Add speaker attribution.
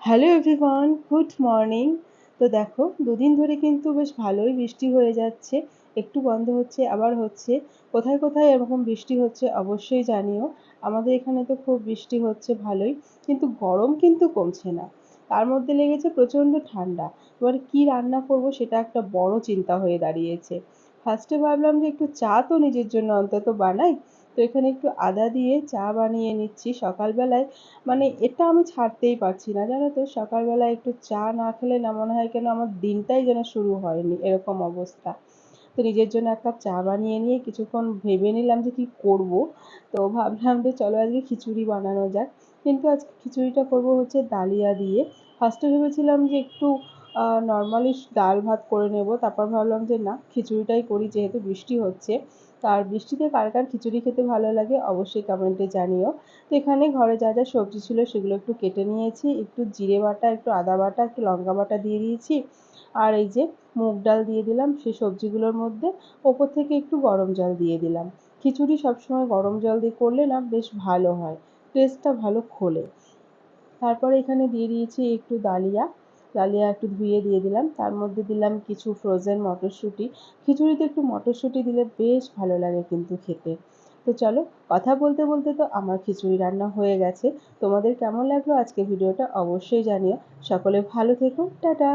Speaker 1: Hello everyone, good morning. তো দেখো, দুদিন ধরে কিন্তু বেশ ভালোই বৃষ্টি হয়ে যাচ্ছে। একটু বন্ধ হচ্ছে, আবার হচ্ছে। কোথায় কোথায় এরকম বৃষ্টি হচ্ছে অবশ্যই জানিও। আমাদের এখানে তো খুব বৃষ্টি হচ্ছে ভালোই, কিন্তু গরম কিন্তু কমছে না। তার মধ্যে লেগেছে প্রচণ্ড ঠান্ডা। এবার কি রান্না করব সেটা একটা বড় চিন্তা হয়ে দাঁড়িয়েছে। ফার্স্টে ভাবলাম যে একটু চা তো নিজের জন্য অন্তত বানাই। তো এখানে একটু আদা দিয়ে চা বানিয়ে নিচ্ছি সকালবেলায়। মানে এটা আমি ছাড়তেই পারছি না, জানো তো। সকালবেলা একটু চা না খেলে না মনে হয় যেন আমার দিনটাই যেন শুরু হয়নি, এরকম অবস্থা। তো নিজের জন্য এক কাপ চা বানিয়ে নিয়ে কিছুক্ষণ ভেবে নিলাম যে কি করব। তো ভাবলাম যে চলো আজকে খিচুড়ি বানানো যাক। কিন্তু আজকে খিচুড়িটা করব হচ্ছে ডালিয়া দিয়ে। ফার্স্টে ভেবেছিলাম যে একটু নর্মালি ডাল ভাত করে নেব, তারপর ভাবলাম যে না, খিচুড়িটাই করি যেহেতু বৃষ্টি হচ্ছে। আর বৃষ্টিতে কার কার খিচুড়ি খেতে ভালো লাগে অবশ্যই কমেন্টে জানিও। তো এখানে ঘরে যা যা সবজি ছিল সেগুলো একটু কেটে নিয়েছি, একটু জিরে বাটা, একটু আদা বাটা, একটু লঙ্কা বাটা দিয়ে দিয়েছি। আর এই যে মুগ ডাল দিয়ে দিলাম সেই সবজিগুলোর মধ্যে। ওপর থেকে একটু গরম জল দিয়ে দিলাম। খিচুড়ি সবসময় গরম জল দিয়ে করলে না বেশ ভালো হয়, টেস্টটা ভালো খোলে। তারপরে এখানে দিয়ে দিয়েছি একটু ডালিয়া। ডালিয়া একটু ধুয়ে দিয়ে দিলাম, তার মধ্যে দিলাম কিছু ফ্রোজেন মটরশুঁটি। খিচুড়িতে একটু মটরশুঁটি দিলে বেশ ভালো লাগে কিন্তু খেতে। তো চলো, কথা বলতে বলতে তো আমার খিচুড়ি রান্না হয়ে গেছে। তোমাদের কেমন লাগলো আজকে ভিডিওটা অবশ্যই জানিও। সকলে ভালো থেকো, টাটা।